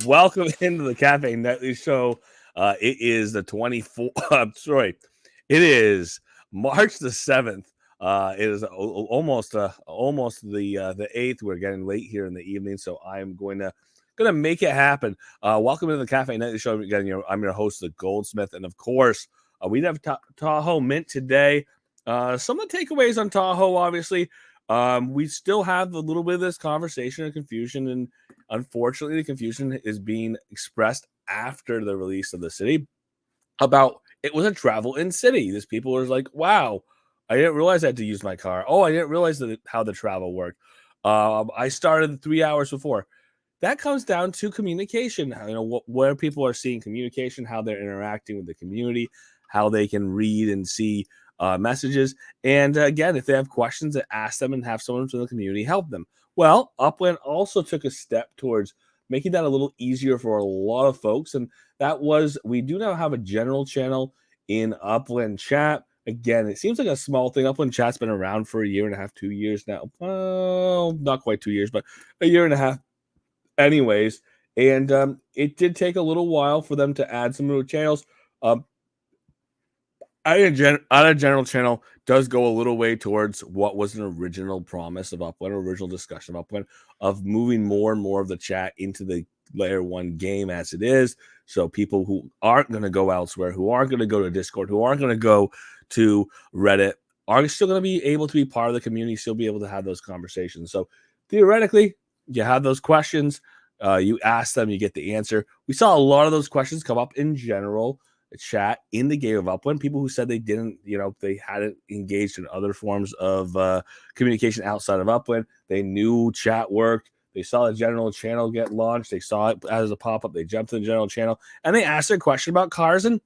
Welcome into the Cafe Nightly Show. It is the 24th. It is March the 7th. It is almost the 8th. We're getting late here in the evening, so I'm gonna make it happen. Welcome to the Cafe Nightly Show. Again, I'm your host, the Goldsmith, and of course, we have Tahoe Mint today. Some of the takeaways on Tahoe, obviously. We still have a little bit of this conversation and confusion, and unfortunately, the confusion is being expressed after the release of the city about it was a travel-in city. These people were like, wow, I didn't realize I had to use my car. Oh, I didn't realize how the travel worked. I started 3 hours before. That comes down to communication. Where people are seeing communication, how they're interacting with the community, how they can read and see messages. And again, if they have questions, to ask them and have someone from the community help them. Well, Upland also took a step towards making that a little easier for a lot of folks. And that was, we do now have a general channel in Upland Chat. Again, it seems like a small thing. Upland Chat's been around for a year and a half, 2 years now. Well, not quite 2 years, but a year and a half anyways. And it did take a little while for them to add some new channels. Our general channel does go a little way towards what was an original promise of Upland, original discussion of Upland, of moving more and more of the chat into the layer 1 game as it is. So people who aren't going to go elsewhere, who aren't going to go to Discord, who aren't going to go to Reddit, are still going to be able to be part of the community, still be able to have those conversations. So theoretically, you have those questions, you ask them, you get the answer. We saw a lot of those questions come up in general chat in the game of Upland. People who said they didn't, they hadn't engaged in other forms of communication outside of Upland. They knew chat worked. They saw the general channel get launched. They saw it as a pop-up. They jumped to the general channel and they asked their question about cars, and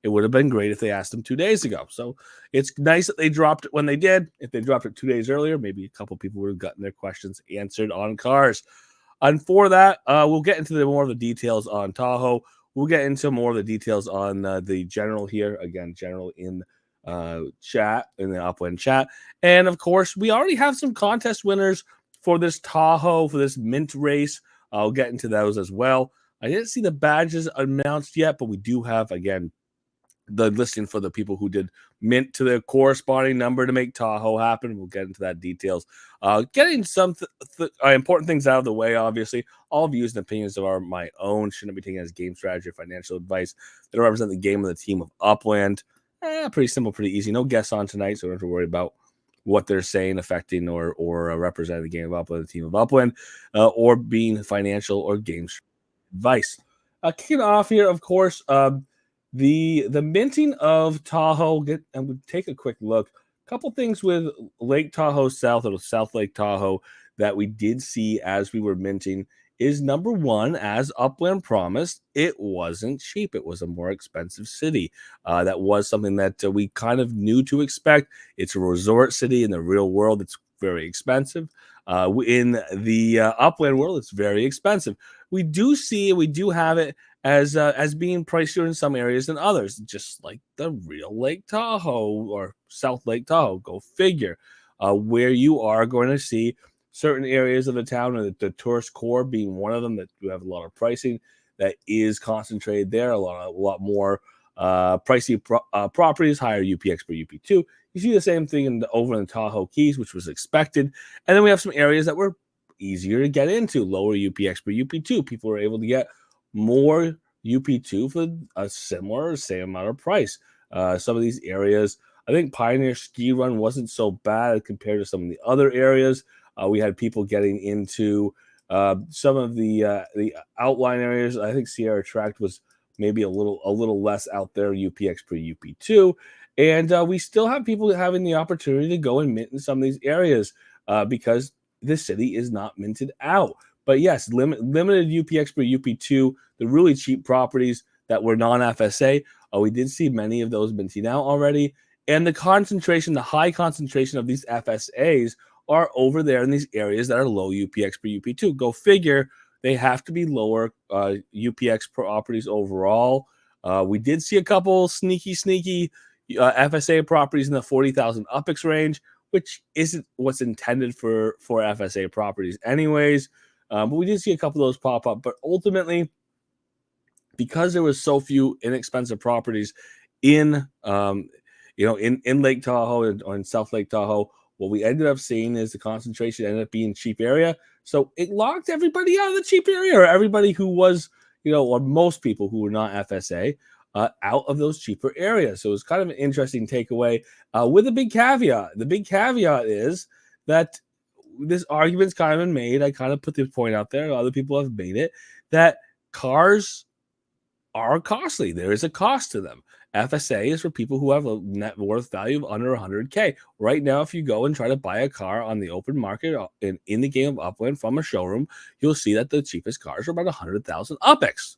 it would have been great if they asked them 2 days ago. So it's nice that they dropped it when they did. If they dropped it 2 days earlier, maybe a couple people would have gotten their questions answered on cars. And for that, we'll get into more of the details on Tahoe. We'll get into more of the details on the general here. Again, general in chat, in the Upland Chat. And of course, we already have some contest winners for this Tahoe, for this mint race. I'll get into those as well. I didn't see the badges announced yet, but we do have, again, the listing for the people who did mint to their corresponding number to make Tahoe happen. We'll get into that details. Getting some important things out of the way, obviously. All views and opinions are my own. Shouldn't be taken as game strategy or financial advice. They don't represent the game of the team of Upland. Pretty simple, pretty easy. No guests on tonight, so we don't have to worry about what they're saying affecting or representing the game of Upland, the team of Upland, or being financial or game advice. Kicking off here, of course, the minting of Tahoe, and we take a quick look. A couple things with Lake Tahoe South, or South Lake Tahoe, that we did see as we were minting is, number one, as Upland promised, it wasn't cheap. It was a more expensive city. That was something that we kind of knew to expect. It's a resort city. In the real world, it's very expensive. In the Upland world, it's very expensive. We do have it as being pricier in some areas than others, just like the real Lake Tahoe or South Lake Tahoe. Go figure. Where you are going to see certain areas of the town, and the tourist core being one of them, that do have a lot of pricing that is concentrated there. A lot more pricey properties, higher UPX per UP2. You see the same thing over in the Tahoe Keys, which was expected. And then we have some areas that were easier to get into, lower UPX per UP2. People were able to get more UP2 for a similar or same amount of price. Some of these areas, I think Pioneer Ski Run wasn't so bad compared to some of the other areas. We had people getting into some of the outline areas. I think Sierra Tract was maybe a little less out there, UPX per UP2. And we still have people having the opportunity to go and mint in some of these areas because the city is not minted out. But yes, limited UPX per UP2, the really cheap properties that were non-FSA, we did see many of those minting out already. And the high concentration of these FSAs are over there in these areas that are low UPX per UP2. Go figure, they have to be lower UPX properties overall. We did see a couple sneaky FSA properties in the 40,000 UPX range, which isn't what's intended for FSA properties anyways. But we did see a couple of those pop up. But ultimately, because there was so few inexpensive properties in in Lake Tahoe or in South Lake Tahoe, what we ended up seeing is the concentration ended up being cheap area. So it locked everybody out of the cheap area, or everybody who was, or most people who were not FSA, out of those cheaper areas. So it's kind of an interesting takeaway, with a big caveat. The big caveat is that this argument's kind of been made. I kind of put the point out there. Other people have made it that cars are costly. There is a cost to them. FSA is for people who have a net worth value of under 100K. Right now, if you go and try to buy a car on the open market in the game of Upland from a showroom, you'll see that the cheapest cars are about 100,000 UPX.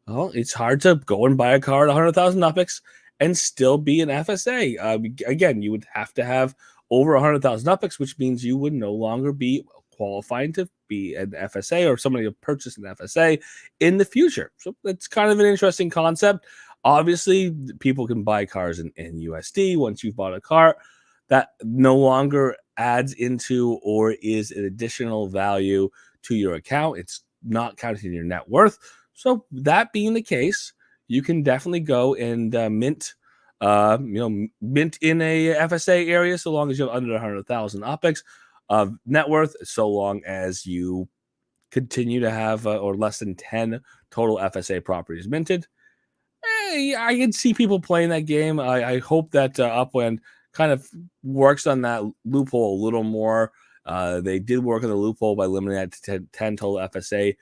Well, it's hard to go and buy a car at 100,000 UPX and still be an FSA. Again, you would have to have over 100,000 UPX, which means you would no longer be qualifying to be an FSA or somebody to purchase an FSA in the future. So that's kind of an interesting concept. Obviously, people can buy cars in USD once you've bought a car. That no longer adds into or is an additional value to your account. It's not counting your net worth. So that being the case, you can definitely go and mint in a FSA area so long as you have under 100,000 OPEX of net worth, so long as you continue to have or less than 10 total FSA properties minted. I can see people playing that game. I hope that Upland kind of works on that loophole a little more. They did work on the loophole by limiting that to 10 total FSA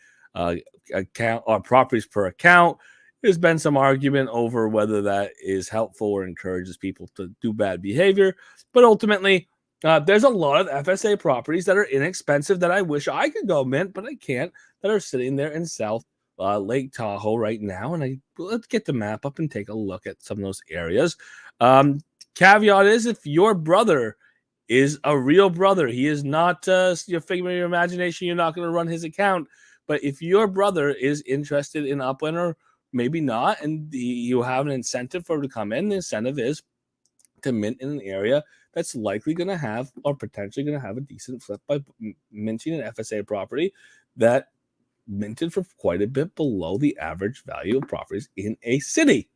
account or properties per account. There's been some argument over whether that is helpful or encourages people to do bad behavior, but ultimately, there's a lot of FSA properties that are inexpensive that I wish I could go mint, but I can't, that are sitting there in South Lake Tahoe right now. And let's get the map up and take a look at some of those areas. Caveat is, if your brother is a real brother, he is not your figment of your imagination, you're not going to run his account. But if your brother is interested in Upland, or maybe not, and you have an incentive for him to come in, the incentive is to mint in an area that's likely going to have or potentially going to have a decent flip by minting an FSA property that minted for quite a bit below the average value of properties in a city.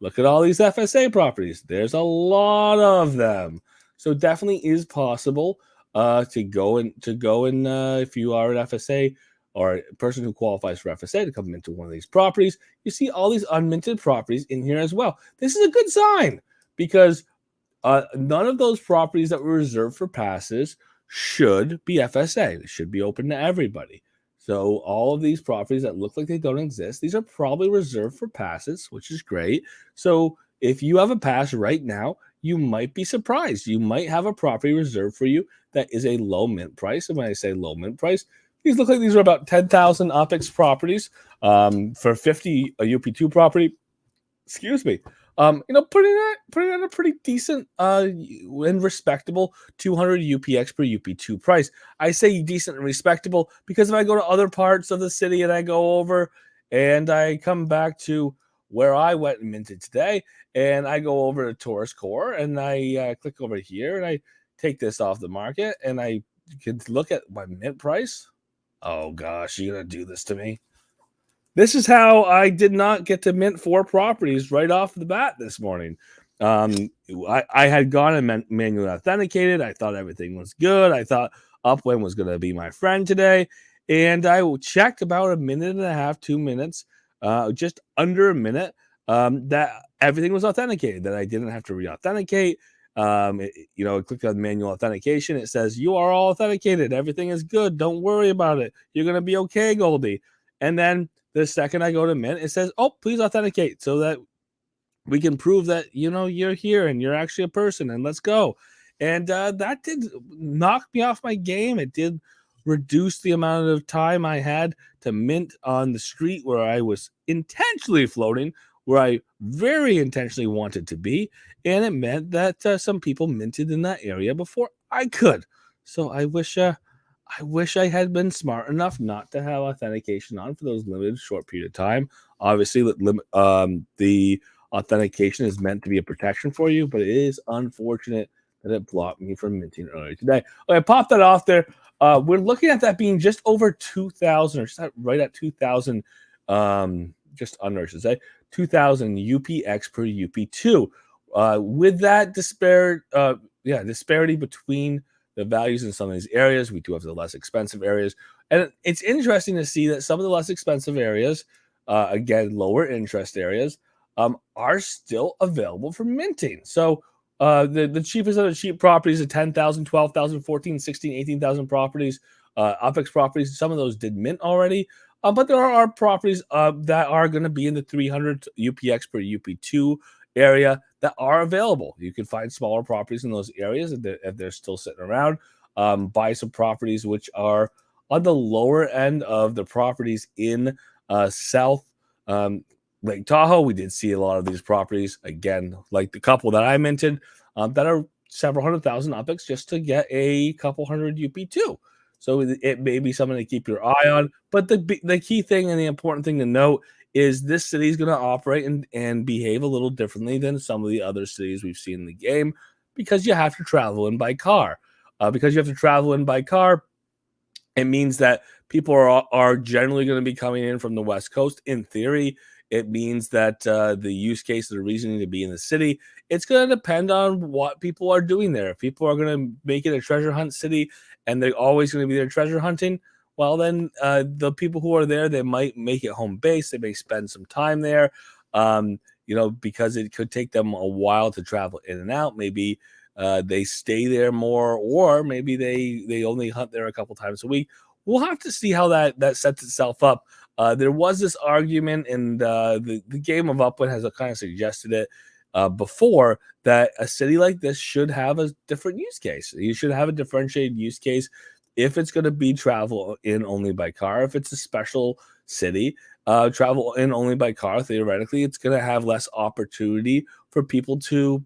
Look at all these FSA properties. There's a lot of them. So it definitely is possible to go and if you are an FSA or a person who qualifies for FSA, to come into one of these properties. You see all these unminted properties in here as well. This is a good sign, because none of those properties that were reserved for passes should be FSA. They should be open to everybody. So all of these properties that look like they don't exist, these are probably reserved for passes, which is great. So if you have a pass right now, you might be surprised. You might have a property reserved for you that is a low mint price. And when I say low mint price, these look like these are about 10,000 OPEX properties for 50 a UP2 property. Excuse me. Putting at a pretty decent and respectable 200 UPX per UP2 price. I say decent and respectable because if I go to other parts of the city and I go over and I come back to where I went and minted today, and I go over to Tourist Core and I click over here and I take this off the market and I can look at my mint price. Oh gosh, you're gonna do this to me. This is how I did not get to mint 4 properties right off the bat this morning. I had gone and manually authenticated. I thought everything was good. I thought Upland was going to be my friend today. And I checked about a minute and a half, 2 minutes, just under a minute, that everything was authenticated, that I didn't have to re-authenticate. I clicked on manual authentication. It says, you are all authenticated. Everything is good. Don't worry about it. You're going to be okay, Goldie. And then the second I go to mint, it says, oh, please authenticate so that we can prove that, you're here and you're actually a person, and let's go. And that did knock me off my game. It did reduce the amount of time I had to mint on the street where I was intentionally floating, where I very intentionally wanted to be. And it meant that some people minted in that area before I could. So I wish I had been smart enough not to have authentication on for those limited short period of time. Obviously, the authentication is meant to be a protection for you, but it is unfortunate that it blocked me from minting earlier today. Okay, I popped that off there. We're looking at that being just over 2,000, or just right at 2,000, just under, I should say, 2,000 UPX per UP2. With that disparity between the values in some of these areas, we do have the less expensive areas. And it's interesting to see that some of the less expensive areas, again, lower interest areas, are still available for minting. So the cheapest of the cheap properties are 10,000, 12,000, 14, 16, 18,000 properties, OPEX properties. Some of those did mint already. But there are properties that are going to be in the 300 UPX per UP2 area that are available. You can find smaller properties in those areas if they're still sitting around. Buy some properties which are on the lower end of the properties in South Lake Tahoe. We did see a lot of these properties, again, like the couple that I mentioned, that are several hundred thousand OPEX just to get a couple hundred UP2. So it may be something to keep your eye on. But the key thing and the important thing to note is this city is going to operate and behave a little differently than some of the other cities we've seen in the game, because you have to travel in by car. Because you have to travel in by car, it means that people are generally going to be coming in from the West Coast. In theory, it means that the use case, the reasoning to be in the city, it's going to depend on what people are doing there. If people are going to make it a treasure hunt city and they're always going to be there treasure hunting, well, then the people who are there, they might make it home base. They may spend some time there, because it could take them a while to travel in and out. Maybe they stay there more, or maybe they only hunt there a couple times a week. We'll have to see how that sets itself up. There was this argument, and the game of Upland has kind of suggested it before, that a city like this should have a different use case. You should have a differentiated use case if it's going to be travel in only by car. If it's a special city, travel in only by car, theoretically, it's going to have less opportunity for people to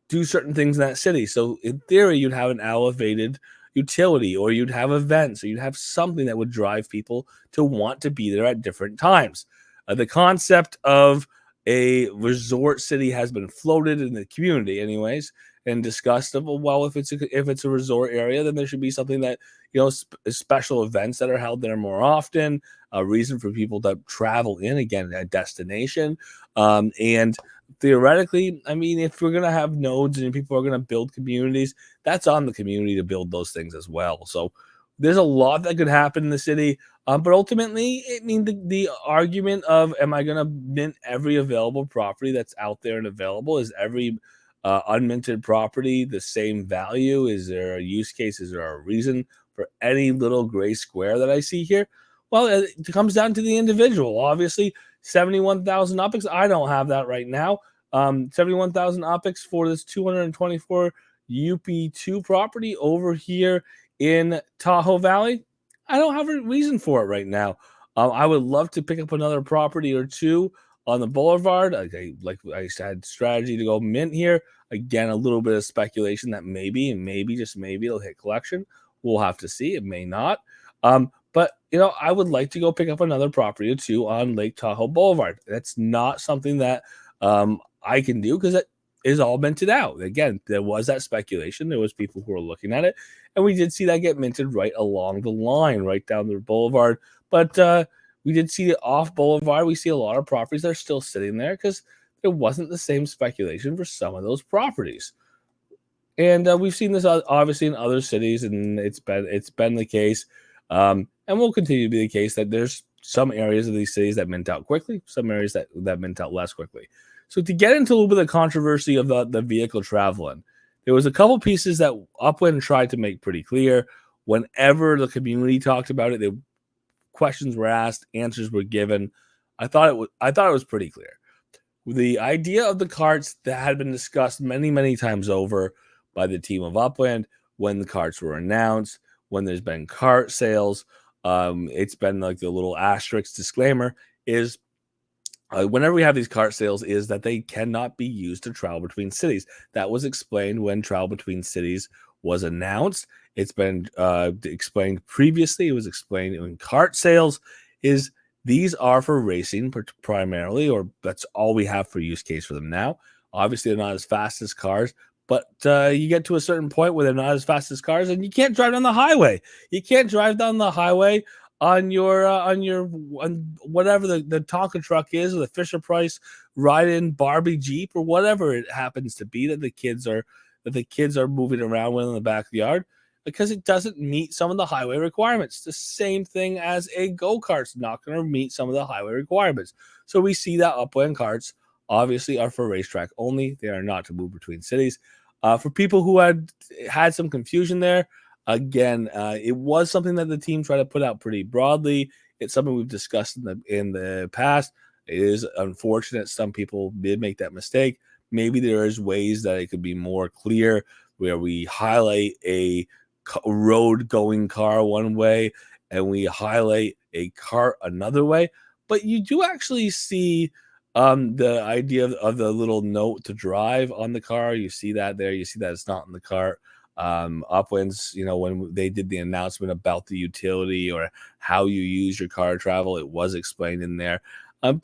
do certain things in that city. So in theory, you'd have an elevated utility, or you'd have events, or you'd have something that would drive people to want to be there at different times. The concept of a resort city has been floated in the community, anyways, and discussed of, well, if it's a resort area, then there should be something that, special events that are held there more often, a reason for people to travel in, again, a destination, and theoretically, I mean, if we're going to have nodes and people are going to build communities, that's on the community to build those things as well. So there's a lot that could happen in the city. But ultimately, I mean, the argument of, am I going to mint every available property that's out there and available? Is every unminted property the same value? Is there a use case? Is there a reason for any little gray square that I see here? Well, it comes down to the individual. Obviously, 71,000 OPEX. I don't have that right now. 71,000 OPEX for this 224 UP2 property over here in Tahoe Valley. I don't have a reason for it right now. I would love to pick up another property or two on the boulevard. Like I said, strategy to go mint here. Again, a little bit of speculation that maybe, just maybe it'll hit collection. We'll have to see. It may not. But I would like to go pick up another property or two on Lake Tahoe Boulevard. That's not something that I can do, because it is all minted out. Again, there was that speculation. There was people who were looking at it, and we did see that get minted right along the line, right down the boulevard. But we did see it off boulevard. We see a lot of properties that are still sitting there because there wasn't the same speculation for some of those properties. And we've seen this obviously in other cities, and it's been the case, and will continue to be the case, that there's some areas of these cities that mint out quickly, some areas that mint out less quickly. So to get into a little bit of controversy of the vehicle traveling, there was a couple pieces that Upland tried to make pretty clear. Whenever the community talked about it, the questions were asked, answers were given. I thought it was pretty clear. The idea of the carts that had been discussed many, many times over by the team of Upland when the carts were announced, when there's been cart sales, it's been like the little asterisk disclaimer is, whenever we have these cart sales, is that they cannot be used to travel between cities. That was explained when travel between cities was announced. It's been explained previously. It was explained in cart sales. These are for racing primarily, or that's all we have for use case for them now. Obviously, they're not as fast as cars, but you get to a certain point where they're not as fast as cars, and you can't drive down the highway. You can't drive down the highway on whatever the Tonka truck is, or the Fisher Price ride-in Barbie Jeep, or whatever it happens to be that the kids are moving around with in the backyard, because it doesn't meet some of the highway requirements. The same thing as a go-kart's not going to meet some of the highway requirements. So we see that upland carts obviously are for racetrack only. They are not to move between cities. For people who had some confusion there, again, it was something that the team tried to put out pretty broadly. It's something we've discussed in the past. It is unfortunate some people did make that mistake. Maybe there is ways that it could be more clear, where we highlight a road going car one way and we highlight a cart another way. But you do actually see the idea of the little note to drive on the car. You see that there. You see that it's not in the cart. Uplands, when they did the announcement about the utility or how you use your car travel, it was explained in there.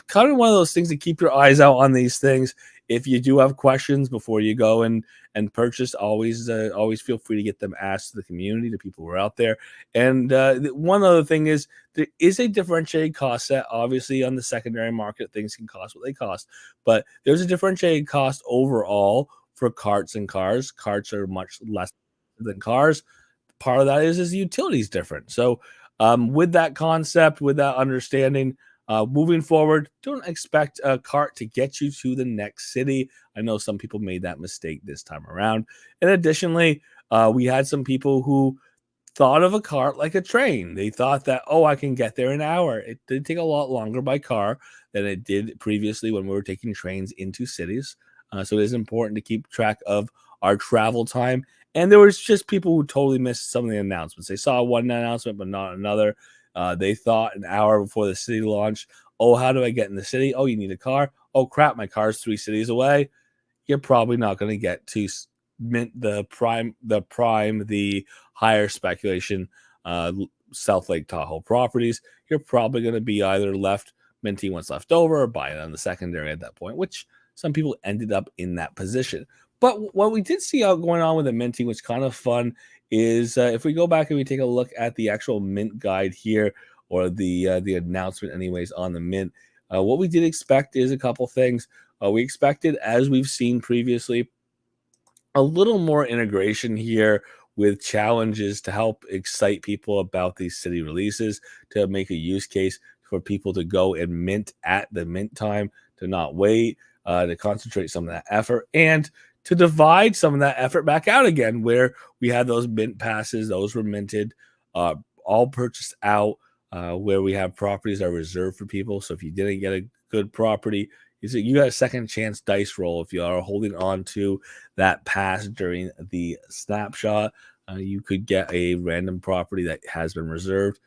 Kind of one of those things to keep your eyes out on these things. If you do have questions before you go and purchase, always feel free to get them asked to the community, to people who are out there. And one other thing is, there is a differentiated cost set. Obviously, on the secondary market, things can cost what they cost, but there's a differentiated cost overall for carts and cars. Carts are much less than cars. Part of that is the utility is different. So, with that concept, with that understanding, moving forward, don't expect a cart to get you to the next city. I know some people made that mistake this time around. And additionally, we had some people who thought of a cart like a train. They thought that, oh, I can get there in an hour. It did take a lot longer by car than it did previously when we were taking trains into cities. So it is important to keep track of our travel time. And there was just people who totally missed some of the announcements. They saw one announcement, but not another. They thought an hour before the city launch, oh, how do I get in the city? Oh, you need a car. Oh, crap, my car's 3 cities away. You're probably not going to get to mint the higher speculation South Lake Tahoe properties. You're probably going to be either left minting what's left over or buying on the secondary at that point, which some people ended up in that position. But what we did see out going on with the minting, which kind of fun, is if we go back and we take a look at the actual mint guide here, or the announcement, anyways, on the mint. What we did expect is a couple things. We expected, as we've seen previously, a little more integration here with challenges to help excite people about these city releases, to make a use case for people to go and mint at the mint time, to not wait, to concentrate some of that effort, and to divide some of that effort back out again, where we had those mint passes. Those were minted, all purchased out, where we have properties that are reserved for people. So if you didn't get a good property, you got a second chance dice roll. If you are holding on to that pass during the snapshot, you could get a random property that has been reserved,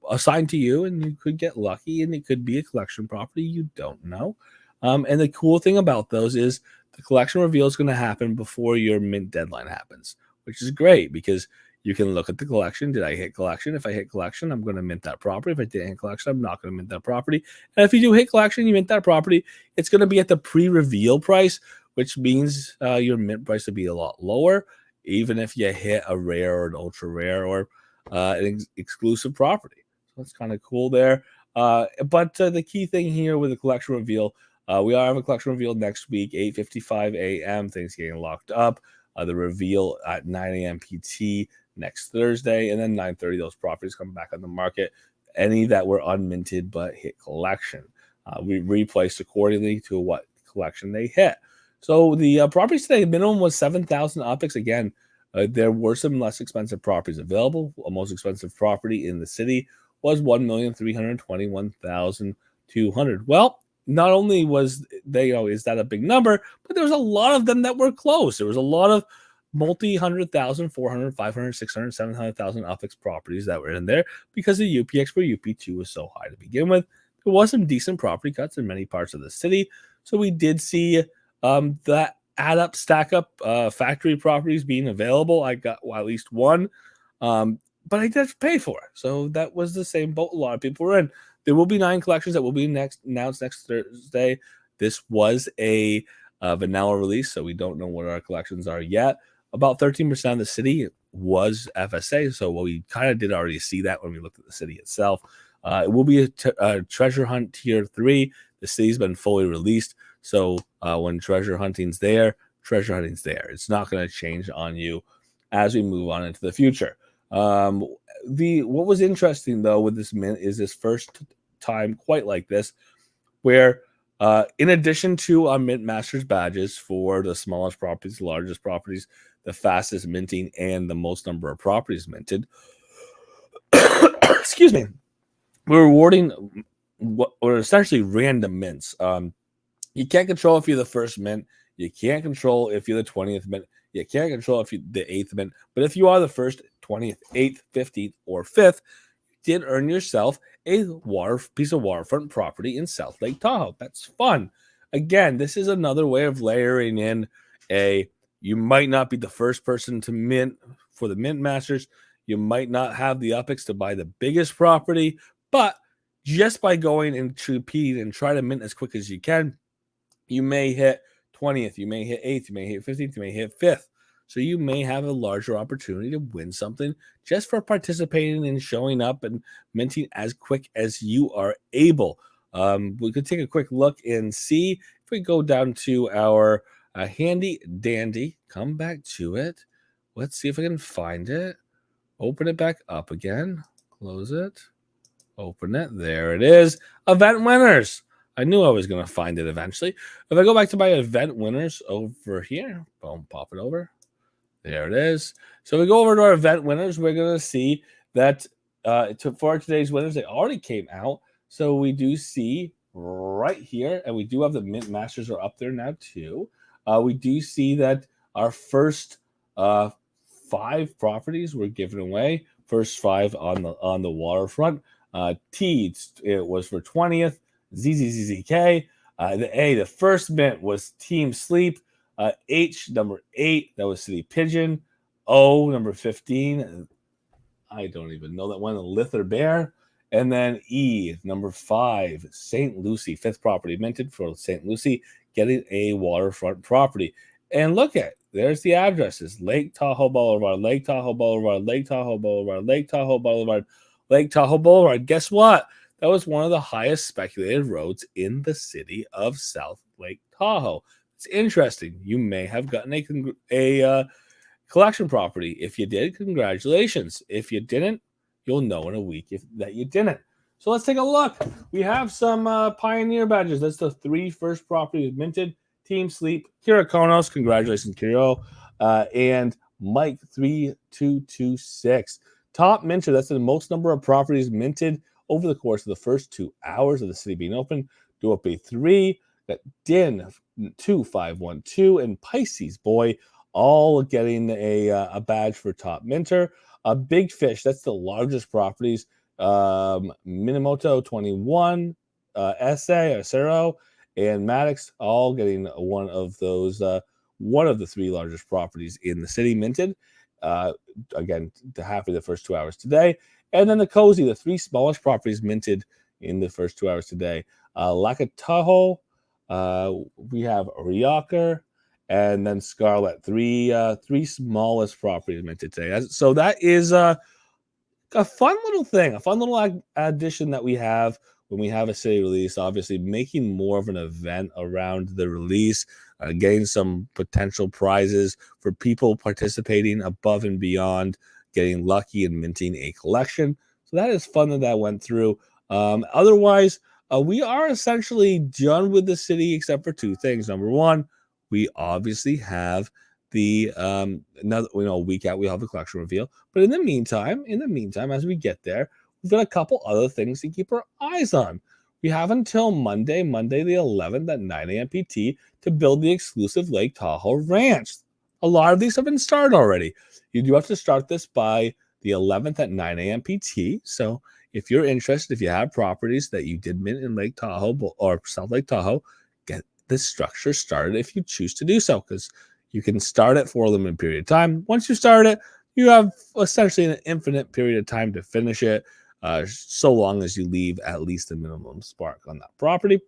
assigned to you, and you could get lucky, and it could be a collection property. You don't know. And the cool thing about those is the collection reveal is going to happen before your mint deadline happens, which is great, because you can look at the collection. Did I hit collection? If I hit collection, I'm going to mint that property. If I didn't hit collection, I'm not going to mint that property. And if you do hit collection, you mint that property, it's going to be at the pre-reveal price, which means your mint price will be a lot lower, even if you hit a rare or an ultra rare or an exclusive property. So that's kind of cool there. But the key thing here with the collection reveal, we are having a collection reveal next week, 8:55 a.m. Things getting locked up. The reveal at 9 a.m. PT next Thursday, and then 9:30 those properties come back on the market. Any that were unminted but hit collection, we replaced accordingly to what collection they hit. So the properties today, minimum was 7,000 optics. Again, there were some less expensive properties available. The most expensive property in the city was 1,321,200. Well, not only was they, is that a big number, but there was a lot of them that were close. There was a lot of multi-100,000, 400, 500, 600, 700,000 Upix properties that were in there, because the UPX for UP2 was so high to begin with. There was some decent property cuts in many parts of the city. So we did see that add up, stack up factory properties being available. I got at least one, but I did pay for it. So that was the same boat a lot of people were in. There will be 9 collections that will be announced next Thursday. This was a vanilla release, so we don't know what our collections are yet. About 13% of the city was FSA, so we kind of did already see that when we looked at the city itself. It will be a treasure hunt tier 3. The city's been fully released, so when treasure hunting's there, it's not going to change on you as we move on into the future. What was interesting though with this mint is this first time quite like this, where in addition to our mint masters badges for the smallest properties, the largest properties, the fastest minting, and the most number of properties minted, excuse me, we're rewarding what are essentially random mints. You can't control if you're the first mint. You can't control if you're the 20th mint. You can't control if you're the 8th mint. But if you are the first, 20th, 8th, 15th, or 5th, you did earn yourself a piece of waterfront property in South Lake Tahoe. That's fun. Again, this is another way of layering in you might not be the first person to mint for the mint masters. You might not have the UPX to buy the biggest property, but just by going and competing and try to mint as quick as you can, you may hit 20th, you may hit 8th, you may hit 15th, you may hit 5th. So you may have a larger opportunity to win something just for participating and showing up and minting as quick as you are able. We could take a quick look and see if we go down to our handy dandy, come back to it. Let's see if I can find it. Open it back up again. Close it. Open it. There it is. Event winners. I knew I was going to find it eventually. If I go back to my event winners over here, boom, pop it over. There it is. So we go over to our event winners. We're going to see that for today's winners, they already came out. So we do see right here, and we do have the mint masters are up there now too. We do see that our first 5 properties were given away. First 5 on the waterfront. T, it was for 20th. ZZZZK. The first mint was Team Sleep. H, number 8, that was City Pigeon. O, number 15, I don't even know that one, Lither Bear. And then E, number 5, St. Lucie, 5th property minted for St. Lucie, getting a waterfront property. And look at, there's the addresses: Lake Tahoe Boulevard, Lake Tahoe Boulevard, Lake Tahoe Boulevard, Lake Tahoe Boulevard, Lake Tahoe Boulevard. Guess what? That was one of the highest speculated roads in the city of South Lake Tahoe. It's interesting. You may have gotten a collection property. If you did, congratulations. If you didn't, you'll know in a week that you didn't. So let's take a look. We have some Pioneer badges. That's the 3 first properties minted. Team Sleep, Kira Konos, congratulations, Kiro, and Mike 3226. Top minter, that's the most number of properties minted over the course of the first 2 hours of the city being open. Duope 3, got Din 2512, and Pisces Boy all getting a badge for top minter. Big Fish, that's the largest properties. Minamoto 21, Acero, and Maddox all getting one of those, one of the 3 largest properties in the city minted. Again, half of the first 2 hours today. And then the Cozy, the 3 smallest properties minted in the first 2 hours today. Lakataho, we have Ryaker, and then Scarlet, 3 smallest properties minted today. So that is a fun little thing, a fun little addition that we have when we have a city release. Obviously, making more of an event around the release, getting some potential prizes for people participating above and beyond getting lucky and minting a collection. So that is fun that went through. Otherwise, we are essentially done with the city except for 2 things. Number 1, we obviously have the a week out, we have the collection reveal. But in the meantime, as we get there, we've got a couple other things to keep our eyes on. We have until Monday the 11th at 9 a.m. PT to build the exclusive Lake Tahoe Ranch. A lot of these have been started already. You do have to start this by the 11th at 9 a.m. PT. So if you're interested, if you have properties that you did mint in Lake Tahoe or South Lake Tahoe, get this structure started if you choose to do so, because you can start it for a limited period of time. Once you start it, you have essentially an infinite period of time to finish it, so long as you leave at least a minimum spark on that property.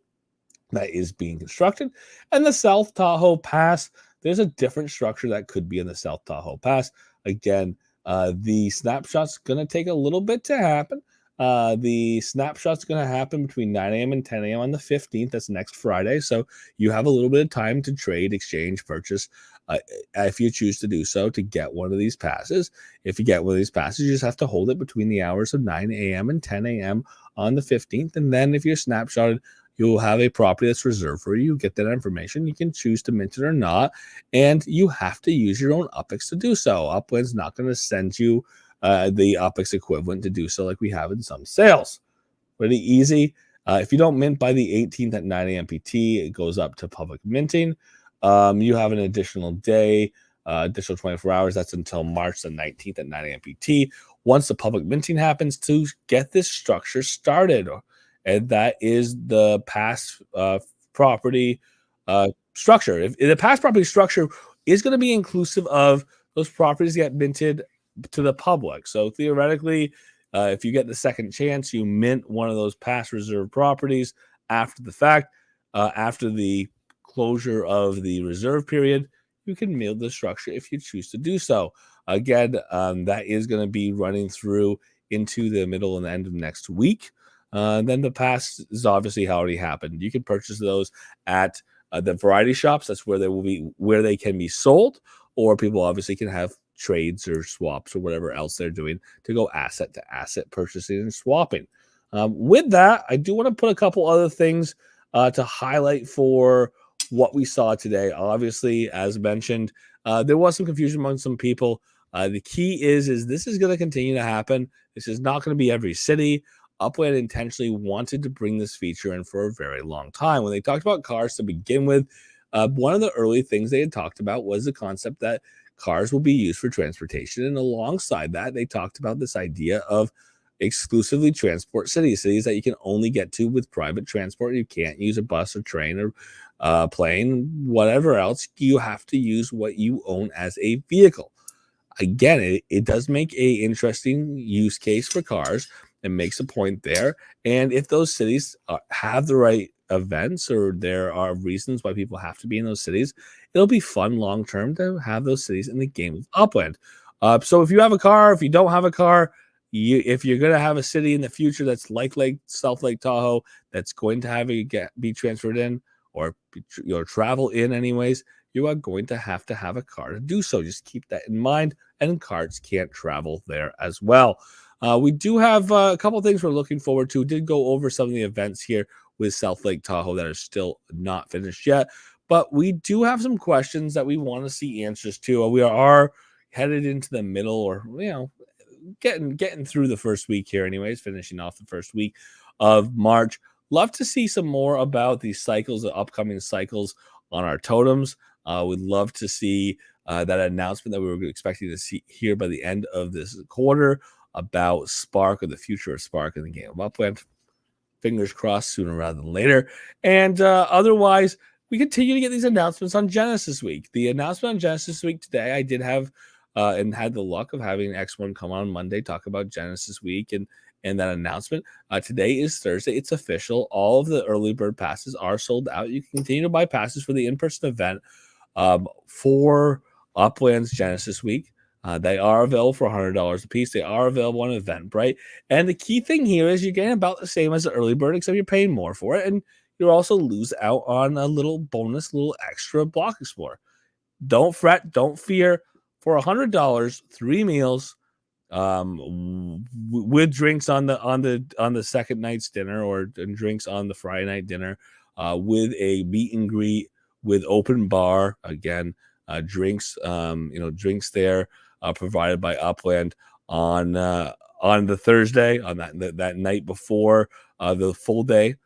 that is being constructed. And the South Tahoe Pass, there's a different structure that could be in the South Tahoe Pass. Again, the snapshot's going to take a little bit to happen. The snapshot's going to happen between 9 a.m. and 10 a.m. on the 15th. That's next Friday. So you have a little bit of time to trade, exchange, purchase, if you choose to do so, to get one of these passes. If you get one of these passes, you just have to hold it between the hours of 9 a.m. and 10 a.m. on the 15th. And then if you're snapshotted, you'll have a property that's reserved for you. Get that information. You can choose to mint it or not. And you have to use your own UPIX to do so. Upland's not going to send you the UPIX equivalent to do so like we have in some sales. Pretty easy. If you don't mint by the 18th at 9 a.m. PT, it goes up to public minting. You have an additional day, additional 24 hours. That's until March the 19th at 9 a.m. PT. Once the public minting happens, to get this structure started. And that is the past property structure. If the past property structure is going to be inclusive of those properties get minted to the public. So theoretically, if you get the second chance, you mint one of those past reserve properties after the fact, after the closure of the reserve period, you can mint the structure if you choose to do so. Again, that is going to be running through into the middle and end of next week. Then the pass is obviously already happened. You can purchase those at the variety shops. That's where they will be, where they can be sold, or people obviously can have trades or swaps or whatever else they're doing to go asset to asset purchasing and swapping. With that, I do want to put a couple other things to highlight for what we saw today. Obviously, as mentioned, there was some confusion among some people. The key is this is going to continue to happen. This is not going to be every city. Upland intentionally wanted to bring this feature in for a very long time. When they talked about cars to begin with, one of the early things they had talked about was the concept that cars will be used for transportation. And alongside that, they talked about this idea of exclusively transport cities that you can only get to with private transport. You can't use a bus or train or plane, whatever else. You have to use what you own as a vehicle. Again, it does make a interesting use case for cars. It makes a point there. And if those cities have the right events, or there are reasons why people have to be in those cities, it'll be fun long term to have those cities in the game of Upland. So if you have a car, if you don't have a car, if you're going to have a city in the future that's like South Lake Tahoe, that's going to have be transferred in, or travel in anyways, you are going to have a car to do so. Just keep that in mind. And cars can't travel there as well. We do have a couple things we're looking forward to. Did go over some of the events here with South Lake Tahoe that are still not finished yet, but we do have some questions that we want to see answers to. We are headed into the middle, or getting through the first week here anyways, finishing off the first week of March. Love to see some more about these cycles, the upcoming cycles on our totems. We'd love to see that announcement that we were expecting to see here by the end of this quarter about Spark, or the future of Spark in the game of Upland. Fingers crossed sooner rather than later. And otherwise, we continue to get these announcements on Genesis Week. The announcement on Genesis Week today, I did have and had the luck of having X1 come on Monday, talk about Genesis Week and that announcement. Today is Thursday. It's official. All of the early bird passes are sold out. You can continue to buy passes for the in-person event for Upland's Genesis Week. They are available for $100 a piece. They are available on Eventbrite. And the key thing here is you're getting about the same as the early bird, except you're paying more for it. And you'll also lose out on a little bonus, little extra Block Explorer. Don't fret. Don't fear. For $100, 3 meals with drinks on the second night's dinner, and drinks on the Friday night dinner, with a meet and greet with open bar. Again, drinks there provided by Upland on the Thursday, on that night before the full day.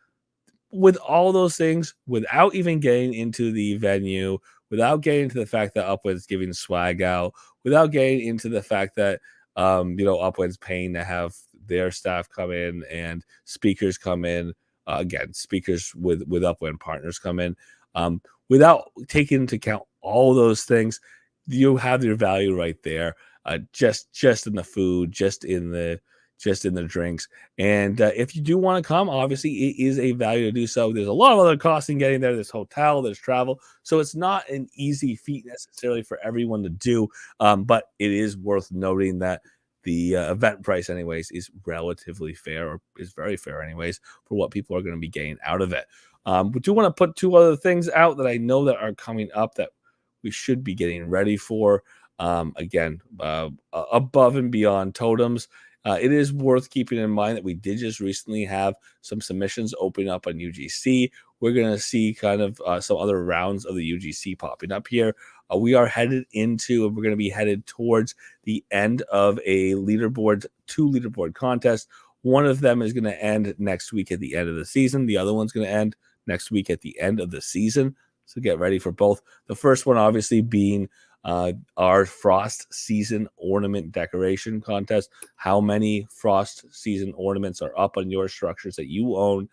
With all those things, without even getting into the venue, without getting into the fact that Upland's giving swag out, without getting into the fact that Upland's paying to have their staff come in and speakers come in, again, speakers with Upland partners come in, without taking into account all those things, you have your value right there. Just in the food, just in the just in the drinks. And if you do want to come, obviously it is a value to do so. There's a lot of other costs in getting there. There's hotel, there's travel. So it's not an easy feat necessarily for everyone to do. But it is worth noting that the event price, anyways, is relatively fair, or is very fair, anyways, for what people are going to be getting out of it. We do want to put two other things out that I know that are coming up that we should be getting ready for. Again, above and beyond totems. It is worth keeping in mind that we did just recently have some submissions open up on UGC. We're going to see kind of some other rounds of the UGC popping up here. We are headed into, and we're going to be headed towards the end of two leaderboard contests. One of them is going to end next week at the end of the season. The other one's going to end next week at the end of the season. So get ready for both. The first one, obviously, being our Frost Season Ornament Decoration Contest. How many Frost Season ornaments are up on your structures that you own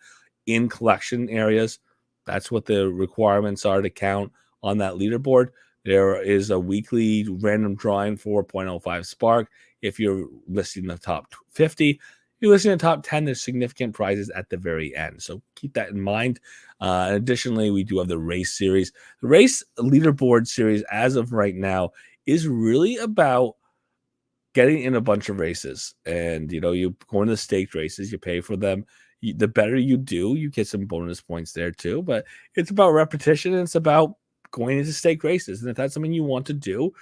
in collection areas? That's what the requirements are to count on that leaderboard. There is a weekly random drawing for 0.05 Spark. If you're listing the top 50, you're listing the top 10, there's significant prizes at the very end. So keep that in mind. Additionally, we do have the race series. The race leaderboard series, as of right now, is really about getting in a bunch of races. And, you go into the staked races, you pay for them. The better you do, you get some bonus points there too. But it's about repetition, and it's about going into staked races. And if that's something you want to do,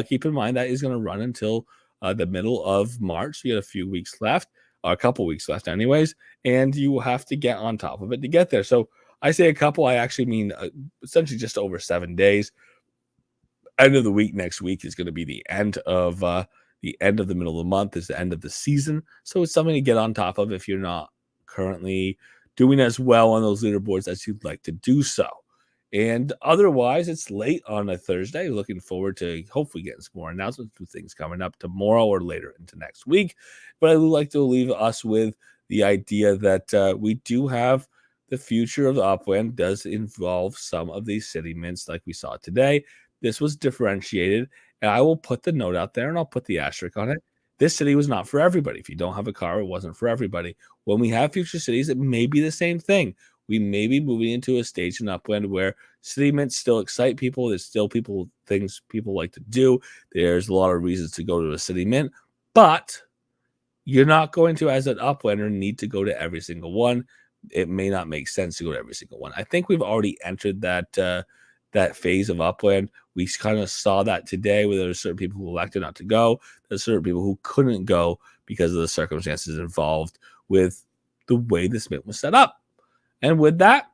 keep in mind that is going to run until the middle of March. So you got a few weeks left, a couple weeks left anyways, and you have to get on top of it to get there. So I say a couple, I actually mean essentially just over 7 days. End of the week next week is going to be the end of the middle of the month, is the end of the season. So it's something to get on top of if you're not currently doing as well on those leaderboards as you'd like to do so. And otherwise, it's late on a Thursday. Looking forward to hopefully getting some more announcements with things coming up tomorrow or later into next week. But I would like to leave us with the idea that we do have the future of the Upland does involve some of these city mints like we saw today. This was differentiated, and I will put the note out there and I'll put the asterisk on it. This city was not for everybody. If you don't have a car, it wasn't for everybody. When we have future cities, it may be the same thing. We may be moving into a stage in Upland where city mints still excite people. There's still things people like to do. There's a lot of reasons to go to a city mint, but you're not going to, as an Uplander, need to go to every single one. It may not make sense to go to every single one. I think we've already entered that phase of Upland. We kind of saw that today, where there are certain people who elected not to go. There's certain people who couldn't go because of the circumstances involved with the way this mint was set up. And with that,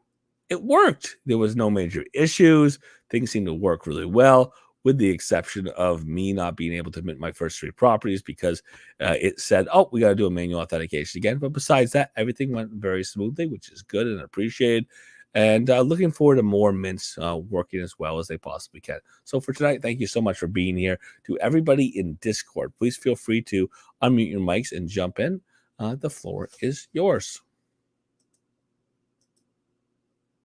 it worked. There was no major issues. Things seemed to work really well, with the exception of me not being able to mint my first 3 properties because it said, oh, we got to do a manual authentication again. But besides that, everything went very smoothly, which is good and appreciated. And looking forward to more mints working as well as they possibly can. So for tonight, thank you so much for being here. To everybody in Discord, please feel free to unmute your mics and jump in. The floor is yours.